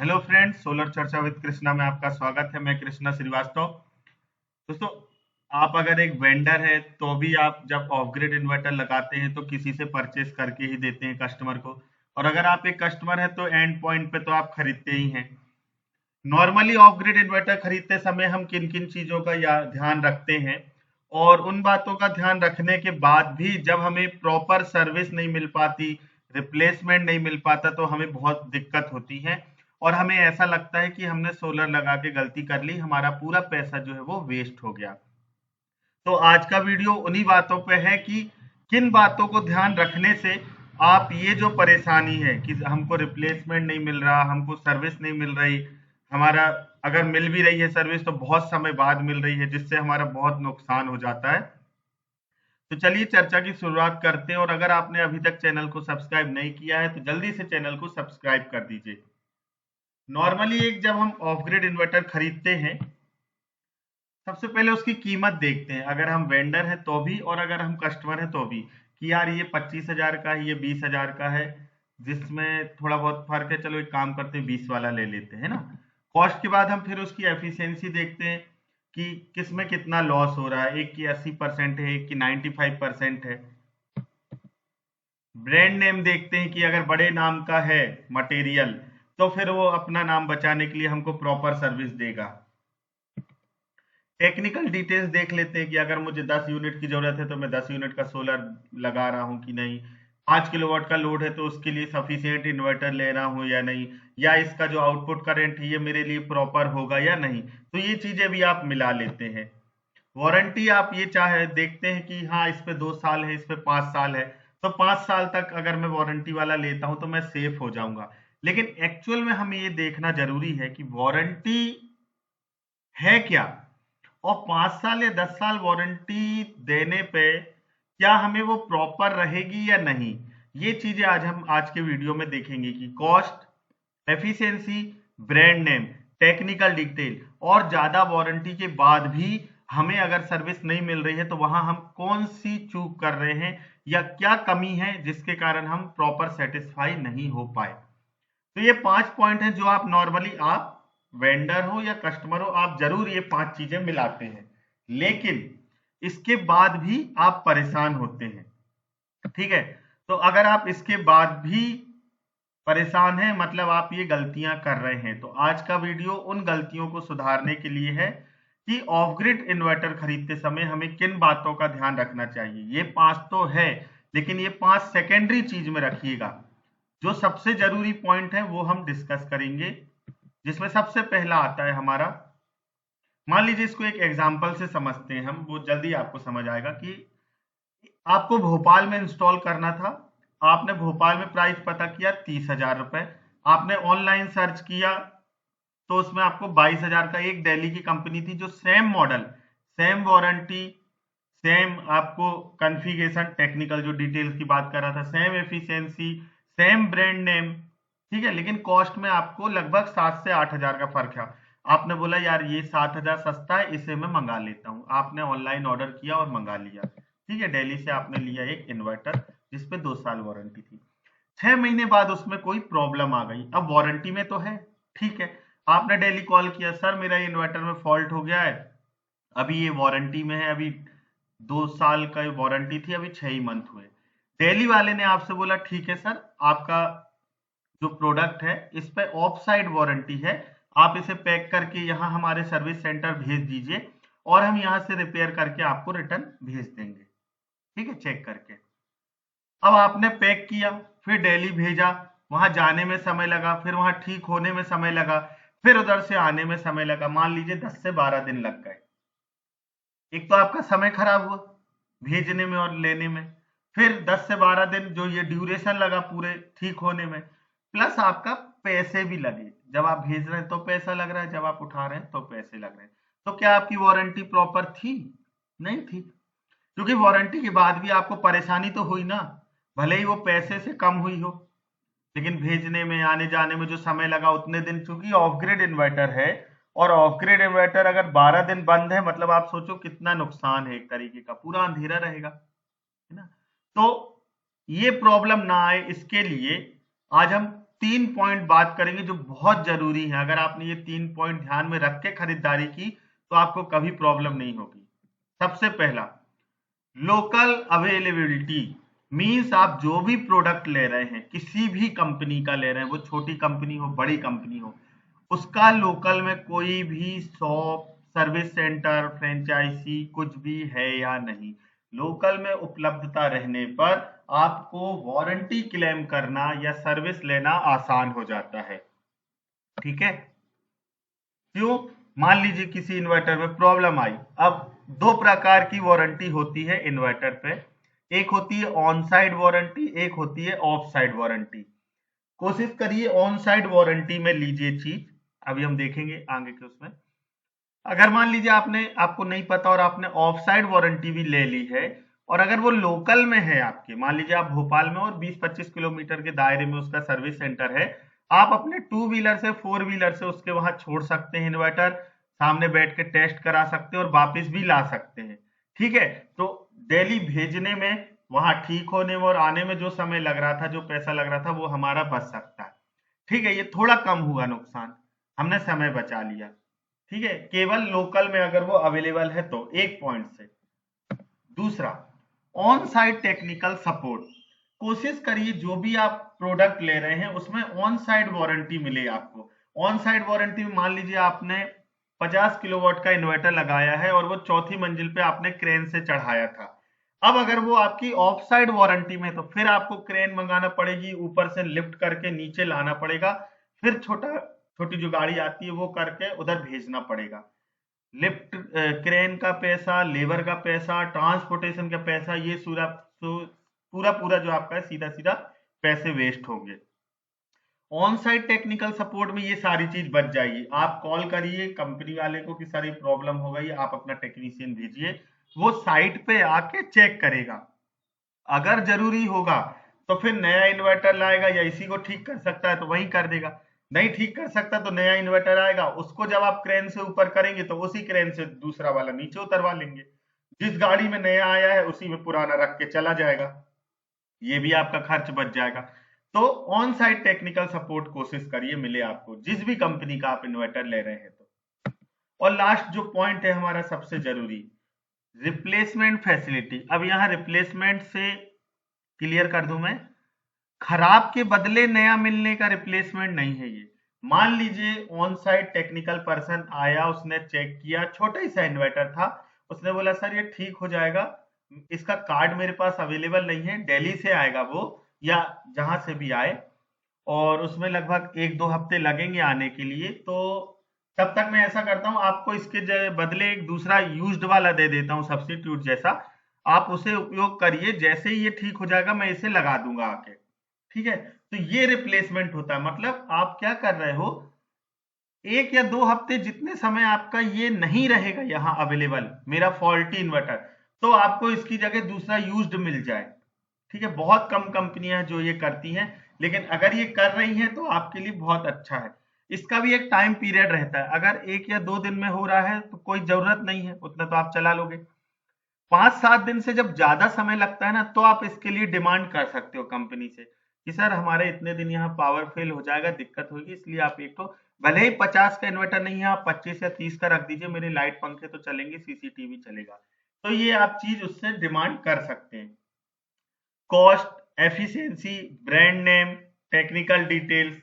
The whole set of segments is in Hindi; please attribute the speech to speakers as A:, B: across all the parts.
A: हेलो फ्रेंड्स, सोलर चर्चा विद कृष्णा में आपका स्वागत है। मैं कृष्णा श्रीवास्तव। दोस्तों, आप अगर एक वेंडर है तो भी आप जब ऑफ ग्रिड इन्वर्टर लगाते हैं तो किसी से परचेस करके ही देते हैं कस्टमर को। और अगर आप एक कस्टमर है तो एंड पॉइंट पे तो आप खरीदते ही हैं। नॉर्मली ऑफ ग्रिड इन्वर्टर खरीदते समय हम किन किन चीजों का ध्यान रखते हैं, और उन बातों का ध्यान रखने के बाद भी जब हमें प्रॉपर सर्विस नहीं मिल पाती, रिप्लेसमेंट नहीं मिल पाता, तो हमें बहुत दिक्कत होती है। और हमें ऐसा लगता है कि हमने सोलर लगा के गलती कर ली, हमारा पूरा पैसा जो है वो वेस्ट हो गया। तो आज का वीडियो उन्हीं बातों पे है कि किन बातों को ध्यान रखने से आप ये जो परेशानी है कि हमको रिप्लेसमेंट नहीं मिल रहा, हमको सर्विस नहीं मिल रही, हमारा अगर मिल भी रही है सर्विस तो बहुत समय बाद मिल रही है, जिससे हमारा बहुत नुकसान हो जाता है। तो चलिए चर्चा की शुरुआत करते हैं। और अगर आपने अभी तक चैनल को सब्सक्राइब नहीं किया है तो जल्दी से चैनल को सब्सक्राइब कर दीजिए। नॉर्मली एक जब हम ऑफ ग्रिड इन्वर्टर खरीदते हैं, सबसे पहले उसकी कीमत देखते हैं, अगर हम वेंडर हैं तो भी और अगर हम कस्टमर हैं तो भी, कि यार ये 25,000 का है, ये 20,000 का है, जिसमें थोड़ा बहुत फर्क है, चलो एक काम करते हैं 20 वाला ले लेते हैं ना। कॉस्ट के बाद हम फिर उसकी एफिशिएंसी देखते हैं कि किसमें कितना लॉस हो रहा है। एक की 80% है, एक की 95% है। ब्रांड नेम देखते हैं कि अगर बड़े नाम का है मटेरियल तो फिर वो अपना नाम बचाने के लिए हमको प्रॉपर सर्विस देगा। टेक्निकल डिटेल्स देख लेते हैं कि अगर मुझे 10 यूनिट की जरूरत है तो मैं 10 यूनिट का सोलर लगा रहा हूं कि नहीं। 5 किलोवाट का लोड है तो उसके लिए सफिशिएंट इन्वर्टर ले रहा हूं या नहीं, या इसका जो आउटपुट करंट है ये मेरे लिए प्रॉपर होगा या नहीं। तो ये चीजें भी आप मिला लेते हैं। वारंटी आप ये चाहे देखते हैं कि हाँ इस पे 2 साल है, इस पे 5 साल है, तो 5 साल तक अगर मैं वारंटी वाला लेता हूं तो मैं सेफ हो जाऊंगा। लेकिन एक्चुअल में हमें ये देखना जरूरी है कि वारंटी है क्या, और 5 साल या 10 साल वारंटी देने पे क्या हमें वो प्रॉपर रहेगी या नहीं। ये चीजें आज हम आज के वीडियो में देखेंगे कि cost, efficiency, brand name, technical detail, और ज्यादा वारंटी के बाद भी हमें अगर सर्विस नहीं मिल रही है तो वहां हम कौन सी चूक कर रहे हैं या क्या कमी है जिसके कारण हम प्रॉपर सेटिस्फाई नहीं हो पाए। तो ये 5 पॉइंट हैं जो आप नॉर्मली, आप वेंडर हो या कस्टमर हो, आप जरूर ये 5 चीजें मिलाते हैं, लेकिन इसके बाद भी आप परेशान होते हैं। ठीक है, तो अगर आप इसके बाद भी परेशान हैं मतलब आप ये गलतियां कर रहे हैं, तो आज का वीडियो उन गलतियों को सुधारने के लिए है कि ऑफ ग्रिड इन्वर्टर खरीदते समय हमें किन बातों का ध्यान रखना चाहिए। ये 5 तो है, लेकिन ये 5 सेकेंडरी चीज में रखिएगा। जो सबसे जरूरी पॉइंट है वो हम डिस्कस करेंगे, जिसमें सबसे पहला आता है हमारा, मान लीजिए इसको एक एग्जांपल से समझते हैं हम, वो जल्दी आपको समझ आएगा कि आपको भोपाल में इंस्टॉल करना था। आपने भोपाल में प्राइस पता किया 30,000 रुपए, आपने ऑनलाइन सर्च किया तो उसमें आपको 22,000 का, एक दिल्ली की कंपनी थी जो same model, same warranty, same आपको कॉन्फ़िगरेशन, टेक्निकल जो डिटेल्स की बात कर रहा था, same efficiency, same brand name, ठीक है, लेकिन कॉस्ट में आपको लगभग 7 से 8 हजार का फर्क है। आपने बोला यार ये 7 हजार सस्ता है, इसे मैं मंगा लेता हूँ। आपने ऑनलाइन ऑर्डर किया और मंगा लिया, ठीक है, दिल्ली से आपने लिया एक इन्वर्टर जिसपे 2 साल वारंटी थी। 6 महीने बाद उसमें कोई प्रॉब्लम आ गई, अब वारंटी में तो है, ठीक है, आपने डेली कॉल किया, सर मेरा इन्वर्टर में फॉल्ट हो गया है, अभी ये वारंटी में है, अभी 2 साल का वारंटी थी, अभी 6 ही मंथ हुए। दिल्ली वाले ने आपसे बोला ठीक है सर, आपका जो प्रोडक्ट है इस पे ऑफ साइड वारंटी है, आप इसे पैक करके यहाँ हमारे सर्विस सेंटर भेज दीजिए और हम यहाँ से रिपेयर करके आपको रिटर्न भेज देंगे, ठीक है, चेक करके। अब आपने पैक किया, फिर दिल्ली भेजा, वहां जाने में समय लगा, फिर वहां ठीक होने में समय लगा, फिर उधर से आने में समय लगा, मान लीजिए 10 से 12 दिन लग गए। एक तो आपका समय खराब हुआ भेजने में और लेने में, फिर 10 से 12 दिन जो ये ड्यूरेशन लगा पूरे ठीक होने में, प्लस आपका पैसे भी लगे। जब आप भेज रहे हैं तो पैसा लग रहा है, जब आप उठा रहे हैं तो पैसे लग रहे हैं। तो क्या आपकी वारंटी प्रॉपर थी? नहीं थी, क्योंकि वारंटी के बाद भी आपको परेशानी तो हुई ना, भले ही वो पैसे से कम हुई हो, लेकिन भेजने में आने जाने में जो समय लगा उतने दिन, चूंकि ऑफ ग्रिड इन्वर्टर है, और ऑफ ग्रिड इन्वर्टर अगर 12 दिन बंद है मतलब आप सोचो कितना नुकसान है, एक तरीके का पूरा अंधेरा रहेगा, है ना। तो ये प्रॉब्लम ना आए इसके लिए आज हम 3 पॉइंट बात करेंगे जो बहुत जरूरी है। अगर आपने ये 3 पॉइंट ध्यान में रख के खरीदारी की तो आपको कभी प्रॉब्लम नहीं होगी। सबसे पहला, लोकल अवेलेबिलिटी। मीन्स आप जो भी प्रोडक्ट ले रहे हैं, किसी भी कंपनी का ले रहे हैं, वो छोटी कंपनी हो बड़ी कंपनी हो, उसका लोकल में कोई भी शॉप, सर्विस सेंटर, फ्रेंचाइजी कुछ भी है या नहीं। लोकल में उपलब्धता रहने पर आपको वारंटी क्लेम करना या सर्विस लेना आसान हो जाता है। ठीक है? क्यों? मान लीजिए किसी इन्वर्टर में प्रॉब्लम आई। अब दो प्रकार की वारंटी होती है इन्वर्टर पे। एक होती है ऑन साइड वारंटी, एक होती है ऑफ साइड वारंटी। कोशिश करिए ऑन साइड वारंटी में लीजिए चीज। अभी हम देखेंगे आगे के उसमें। अगर मान लीजिए आपको नहीं पता और आपने ऑफ साइड वारंटी भी ले ली है, और अगर वो लोकल में है आपके, मान लीजिए आप भोपाल में और 20-25 किलोमीटर के दायरे में उसका सर्विस सेंटर है, आप अपने 2 व्हीलर से 4 व्हीलर से उसके वहां छोड़ सकते हैं इन्वर्टर, सामने बैठ के टेस्ट करा सकते हैं और वापस भी ला सकते हैं। ठीक है? तो डेली भेजने में, वहां ठीक होने में और आने में जो समय लग रहा था, जो पैसा लग रहा था, वो हमारा बच सकता है। ठीक है? ये थोड़ा कम हुआ नुकसान, हमने समय बचा लिया। ठीक है? केवल लोकल में अगर वो अवेलेबल है तो, एक पॉइंट से। दूसरा, ऑन साइड टेक्निकल सपोर्ट। कोशिश करिए जो भी आप प्रोडक्ट ले रहे हैं उसमें ऑन साइड वारंटी मिले आपको। ऑन साइड वारंटी में मान लीजिए आपने 50 किलोवाट का इन्वर्टर लगाया है और वो चौथी मंजिल पे आपने क्रेन से चढ़ाया था। अब अगर वो आपकी ऑफ साइड वारंटी में, तो फिर आपको क्रेन मंगाना पड़ेगी, ऊपर से लिफ्ट करके नीचे लाना पड़ेगा, फिर छोटी जो गाड़ी आती है वो करके उधर भेजना पड़ेगा। लिफ्ट, क्रेन का पैसा, लेबर का पैसा, ट्रांसपोर्टेशन का पैसा, ये पूरा पूरा जो आपका है, सीधा सीधा पैसे वेस्ट होंगे। ऑन साइट टेक्निकल सपोर्ट में ये सारी चीज बच जाएगी। आप कॉल करिए कंपनी वाले को कि सर ये प्रॉब्लम हो गई, आप अपना टेक्नीशियन भेजिए, वो साइट पे आके चेक करेगा। अगर जरूरी होगा तो फिर नया इन्वर्टर लाएगा, या इसी को ठीक कर सकता है तो वही कर देगा। नहीं ठीक कर सकता तो नया इन्वर्टर आएगा, उसको जब आप क्रेन से ऊपर करेंगे तो उसी क्रेन से दूसरा वाला नीचे उतरवा लेंगे। जिस गाड़ी में नया आया है उसी में पुराना रख के चला जाएगा। ये भी आपका खर्च बच जाएगा। तो ऑन साइट टेक्निकल सपोर्ट कोशिश करिए मिले आपको, जिस भी कंपनी का आप इन्वर्टर ले रहे हैं तो। और लास्ट जो पॉइंट है हमारा सबसे जरूरी, रिप्लेसमेंट फैसिलिटी। अब यहाँ रिप्लेसमेंट से क्लियर कर दूं मैं, खराब के बदले नया मिलने का रिप्लेसमेंट नहीं है ये। मान लीजिए ऑन साइट टेक्निकल पर्सन आया, उसने चेक किया, छोटा ही सा इन्वर्टर था, उसने बोला सर ये ठीक हो जाएगा, इसका कार्ड मेरे पास अवेलेबल नहीं है, दिल्ली से आएगा वो या जहां से भी आए, और उसमें लगभग 1-2 हफ्ते लगेंगे आने के लिए, तो तब तक मैं ऐसा करता हूँ, आपको इसके बदले एक दूसरा यूज्ड वाला दे देता हूँ, सब्स्टिट्यूट जैसा, आप उसे उपयोग करिए, जैसे ही ये ठीक हो जाएगा मैं इसे लगा दूंगा आके। ठीक है? तो ये रिप्लेसमेंट होता है। मतलब आप क्या कर रहे हो, 1 या 2 हफ्ते जितने समय आपका ये नहीं रहेगा यहाँ अवेलेबल, मेरा फॉल्टी इन्वर्टर, तो आपको इसकी जगह दूसरा यूज्ड मिल जाए। ठीक है? बहुत कम कंपनियां हैं जो ये करती हैं, लेकिन अगर ये कर रही हैं तो आपके लिए बहुत अच्छा है। इसका भी एक टाइम पीरियड रहता है, अगर 1 या 2 दिन में हो रहा है तो कोई जरूरत नहीं है, उतना तो आप चला लोगे। 5-7 दिन से जब ज्यादा समय लगता है ना, तो आप इसके लिए डिमांड कर सकते हो कंपनी से कि सर हमारे इतने दिन यहाँ पावर फेल हो जाएगा, दिक्कत होगी, इसलिए आप एक तो भले ही 50 का इन्वर्टर नहीं है, आप 25 या 30 का रख दीजिए, मेरे लाइट पंखे तो चलेंगे, सीसीटीवी चलेगा। तो ये आप चीज उससे डिमांड कर सकते हैं। Cost, efficiency, brand name, technical details,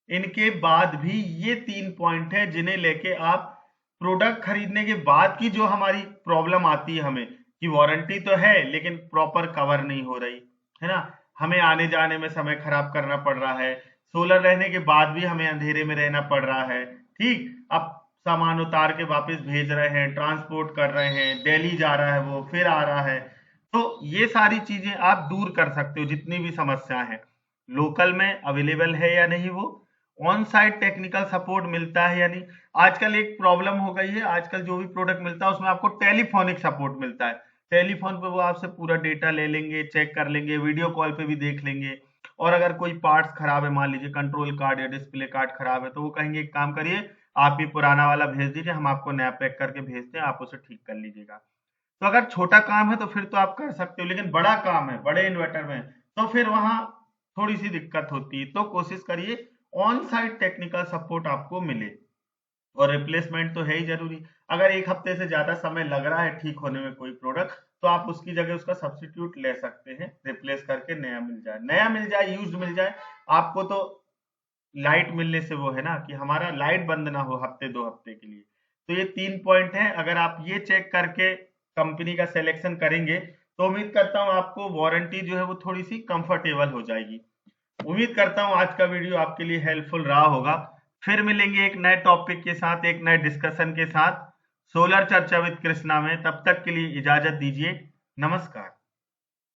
A: इनके बाद भी ये 3 पॉइंट है जिन्हें लेके आप प्रोडक्ट खरीदने के बाद की जो हमारी प्रॉब्लम आती है हमें, कि वारंटी तो है लेकिन प्रॉपर कवर नहीं हो रही है ना, हमें आने जाने में समय खराब करना पड़ रहा है, सोलर रहने के बाद भी हमें अंधेरे में रहना पड़ रहा है। ठीक, अब सामान उतार के वापस भेज रहे हैं, ट्रांसपोर्ट कर रहे हैं, दिल्ली जा रहा है वो, फिर आ रहा है, तो ये सारी चीजें आप दूर कर सकते हो जितनी भी समस्या है। लोकल में अवेलेबल है या नहीं, वो ऑन साइट टेक्निकल सपोर्ट मिलता है या नहीं। आजकल एक प्रॉब्लम हो गई है, आजकल जो भी प्रोडक्ट मिलता है उसमें आपको टेलीफोनिक सपोर्ट मिलता है। टेलीफोन पे वो आपसे पूरा डेटा ले लेंगे, चेक कर लेंगे, वीडियो कॉल पे भी देख लेंगे, और अगर कोई पार्ट्स खराब है, मान लीजिए कंट्रोल कार्ड या डिस्प्ले कार्ड खराब है, तो वो कहेंगे एक काम करिए, आप ये पुराना वाला भेज दीजिए, हम आपको नया पैक करके भेजते हैं, आप उसे ठीक कर लीजिएगा। तो अगर छोटा काम है तो फिर तो आप कर सकते हो, लेकिन बड़ा काम है, बड़े इन्वर्टर में, तो फिर वहां थोड़ी सी दिक्कत होती है, तो कोशिश करिए ऑन साइट टेक्निकल सपोर्ट आपको मिले। और रिप्लेसमेंट तो है ही जरूरी। अगर एक हफ्ते से ज्यादा समय लग रहा है ठीक होने में कोई प्रोडक्ट, तो आप उसकी जगह उसका सब्स्टिट्यूट ले सकते हैं, रिप्लेस करके नया मिल जाए, यूज्ड मिल जाए। आपको तो लाइट मिलने से वो है ना कि हमारा लाइट बंद ना हो हफ्ते 2 हफ्ते के लिए। तो ये 3 पॉइंट है, अगर आप ये चेक करके कंपनी का सिलेक्शन करेंगे तो उम्मीद करता हूँ आपको वारंटी जो है वो थोड़ी सी कंफर्टेबल हो जाएगी। उम्मीद करता हूँ आज का वीडियो आपके लिए हेल्पफुल रहा होगा। फिर मिलेंगे एक नए टॉपिक के साथ, एक नए डिस्कशन के साथ सोलर चर्चा विद कृष्णा में। तब तक के लिए इजाजत दीजिए। नमस्कार।